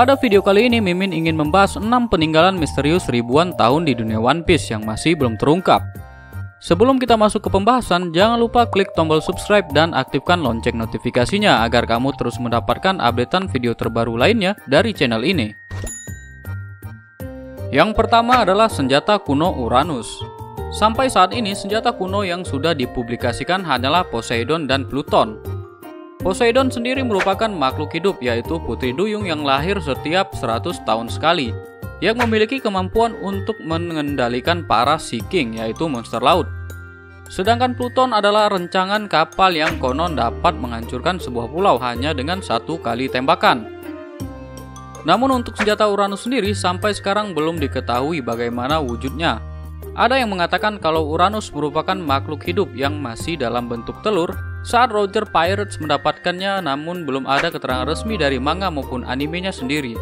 Pada video kali ini Mimin ingin membahas 6 peninggalan misterius ribuan tahun di dunia One Piece yang masih belum terungkap. Sebelum kita masuk ke pembahasan, jangan lupa klik tombol subscribe dan aktifkan lonceng notifikasinya agar kamu terus mendapatkan updatean video terbaru lainnya dari channel ini. Yang pertama adalah senjata kuno Uranus. Sampai saat ini senjata kuno yang sudah dipublikasikan hanyalah Poseidon dan Pluton. Poseidon sendiri merupakan makhluk hidup, yaitu putri duyung yang lahir setiap 100 tahun sekali, yang memiliki kemampuan untuk mengendalikan para Sea King, yaitu monster laut. Sedangkan Pluton adalah rencangan kapal yang konon dapat menghancurkan sebuah pulau hanya dengan 1 kali tembakan. Namun untuk senjata Uranus sendiri sampai sekarang belum diketahui bagaimana wujudnya. Ada yang mengatakan kalau Uranus merupakan makhluk hidup yang masih dalam bentuk telur saat Roger Pirates mendapatkannya, namun belum ada keterangan resmi dari manga maupun animenya sendiri.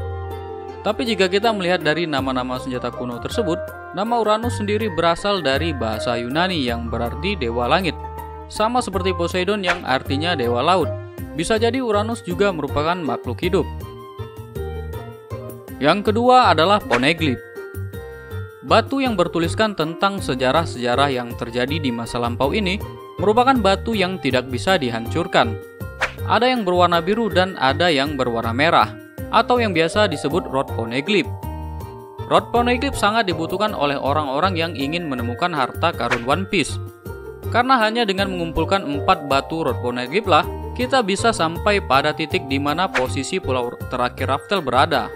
Tapi jika kita melihat dari nama-nama senjata kuno tersebut, nama Uranus sendiri berasal dari bahasa Yunani yang berarti dewa langit, sama seperti Poseidon yang artinya dewa laut. Bisa jadi Uranus juga merupakan makhluk hidup. Yang kedua adalah Poneglyph. Batu yang bertuliskan tentang sejarah-sejarah yang terjadi di masa lampau ini merupakan batu yang tidak bisa dihancurkan. Ada yang berwarna biru dan ada yang berwarna merah, atau yang biasa disebut Rod Poneglyph. Rod Poneglyph sangat dibutuhkan oleh orang-orang yang ingin menemukan harta karun One Piece. Karena hanya dengan mengumpulkan 4 batu Rod Poneglyph lah, kita bisa sampai pada titik di mana posisi pulau terakhir Raftel berada.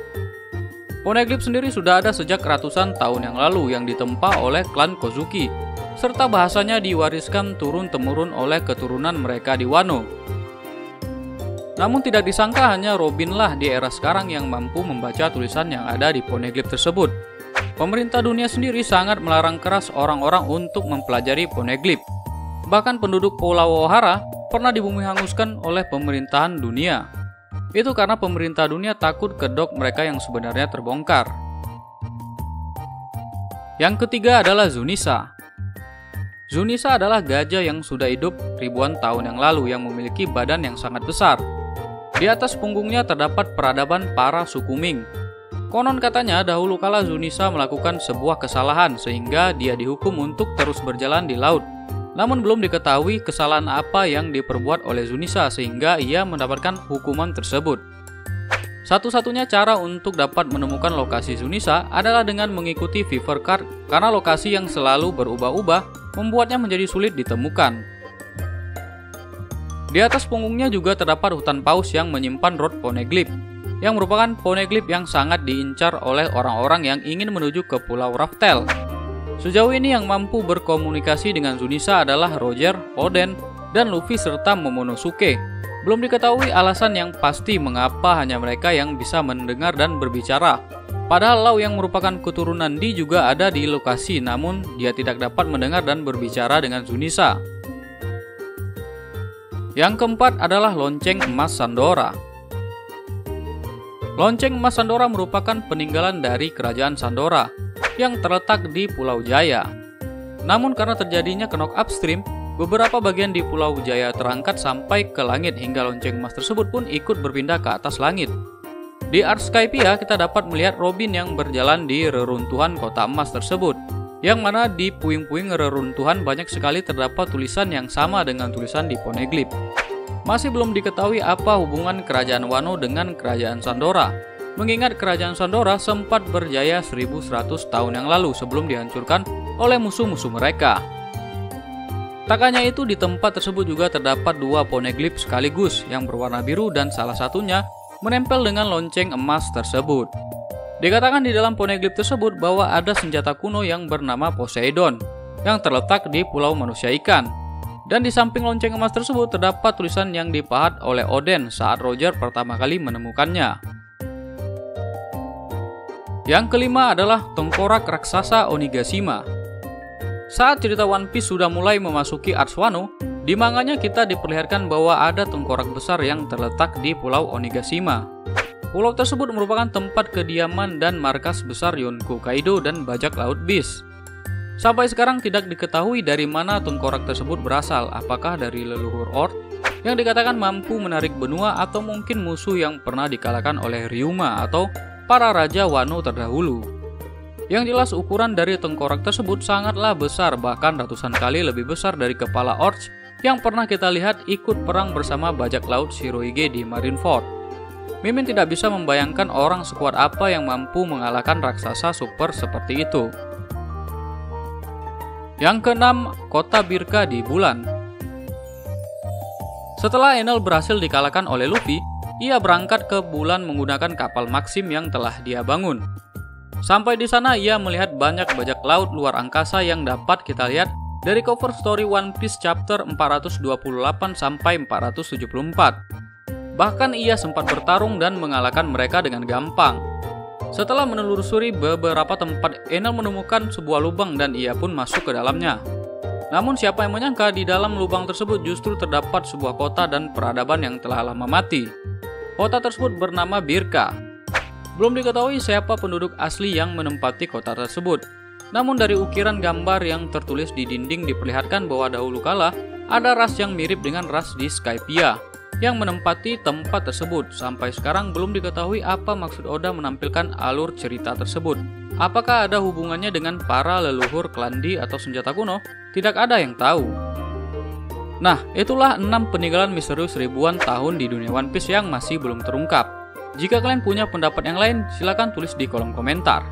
Poneglyph sendiri sudah ada sejak ratusan tahun yang lalu yang ditempa oleh klan Kozuki, serta bahasanya diwariskan turun-temurun oleh keturunan mereka di Wano. Namun tidak disangka hanya Robin lah di era sekarang yang mampu membaca tulisan yang ada di Poneglyph tersebut. Pemerintah dunia sendiri sangat melarang keras orang-orang untuk mempelajari Poneglyph. Bahkan penduduk Pulau Ohara pernah dibumi hanguskan oleh pemerintahan dunia. Itu karena pemerintah dunia takut kedok mereka yang sebenarnya terbongkar. Yang ketiga adalah Zunisa. Zunisa adalah gajah yang sudah hidup ribuan tahun yang lalu yang memiliki badan yang sangat besar. Di atas punggungnya terdapat peradaban para suku Ming. Konon katanya dahulu kala Zunisa melakukan sebuah kesalahan sehingga dia dihukum untuk terus berjalan di laut. Namun belum diketahui kesalahan apa yang diperbuat oleh Zunisa sehingga ia mendapatkan hukuman tersebut. Satu-satunya cara untuk dapat menemukan lokasi Zunisa adalah dengan mengikuti Fever Card, karena lokasi yang selalu berubah-ubah membuatnya menjadi sulit ditemukan. Di atas punggungnya juga terdapat hutan paus yang menyimpan Rod Poneglyph, yang merupakan Poneglyph yang sangat diincar oleh orang-orang yang ingin menuju ke Pulau Raftel. Sejauh ini yang mampu berkomunikasi dengan Zunisa adalah Roger, Oden, dan Luffy serta Momonosuke. Belum diketahui alasan yang pasti mengapa hanya mereka yang bisa mendengar dan berbicara. Padahal Law yang merupakan keturunan Di juga ada di lokasi, namun dia tidak dapat mendengar dan berbicara dengan Zunisa. Yang keempat adalah lonceng emas Sandora. Lonceng emas Sandora merupakan peninggalan dari kerajaan Sandora yang terletak di Pulau Jaya. Namun karena terjadinya knock upstream, beberapa bagian di Pulau Jaya terangkat sampai ke langit hingga lonceng emas tersebut pun ikut berpindah ke atas langit. Di Art Skypiea kita dapat melihat Robin yang berjalan di reruntuhan kota emas tersebut, yang mana di puing-puing reruntuhan banyak sekali terdapat tulisan yang sama dengan tulisan di Poneglyph. Masih belum diketahui apa hubungan kerajaan Wano dengan kerajaan Sandora, mengingat kerajaan Sandora sempat berjaya 1100 tahun yang lalu sebelum dihancurkan oleh musuh-musuh mereka. Tak hanya itu, di tempat tersebut juga terdapat 2 Poneglyph sekaligus yang berwarna biru dan salah satunya menempel dengan lonceng emas tersebut. Dikatakan di dalam Poneglyph tersebut bahwa ada senjata kuno yang bernama Poseidon yang terletak di Pulau Manusia Ikan. Dan di samping lonceng emas tersebut terdapat tulisan yang dipahat oleh Oden saat Roger pertama kali menemukannya. Yang kelima adalah tengkorak raksasa Onigashima. Saat cerita One Piece sudah mulai memasuki Ars Wano, di manganya kita diperlihatkan bahwa ada tengkorak besar yang terletak di Pulau Onigashima. Pulau tersebut merupakan tempat kediaman dan markas besar Yonko Kaido dan bajak laut Beast. Sampai sekarang tidak diketahui dari mana tengkorak tersebut berasal, apakah dari leluhur Ord yang dikatakan mampu menarik benua atau mungkin musuh yang pernah dikalahkan oleh Ryuma atau para raja Wano terdahulu. Yang jelas ukuran dari tengkorak tersebut sangatlah besar, bahkan ratusan kali lebih besar dari kepala Orc yang pernah kita lihat ikut perang bersama bajak laut Shirohige di Marineford. Mimin tidak bisa membayangkan orang sekuat apa yang mampu mengalahkan raksasa super seperti itu. Yang keenam, kota Birka di bulan. Setelah Enel berhasil dikalahkan oleh Luffy, ia berangkat ke bulan menggunakan kapal Maxim yang telah dia bangun. Sampai di sana ia melihat banyak bajak laut luar angkasa yang dapat kita lihat dari cover story One Piece chapter 428 sampai 474. Bahkan ia sempat bertarung dan mengalahkan mereka dengan gampang. Setelah menelusuri beberapa tempat, Enel menemukan sebuah lubang dan ia pun masuk ke dalamnya. Namun siapa yang menyangka di dalam lubang tersebut justru terdapat sebuah kota dan peradaban yang telah lama mati. Kota tersebut bernama Birka. Belum diketahui siapa penduduk asli yang menempati kota tersebut. Namun dari ukiran gambar yang tertulis di dinding diperlihatkan bahwa dahulu kala ada ras yang mirip dengan ras di Skypiea yang menempati tempat tersebut. Sampai sekarang belum diketahui apa maksud Oda menampilkan alur cerita tersebut. Apakah ada hubungannya dengan para leluhur Klandi atau senjata kuno? Tidak ada yang tahu. Nah, itulah 6 peninggalan misterius ribuan tahun di dunia One Piece yang masih belum terungkap. Jika kalian punya pendapat yang lain, silakan tulis di kolom komentar.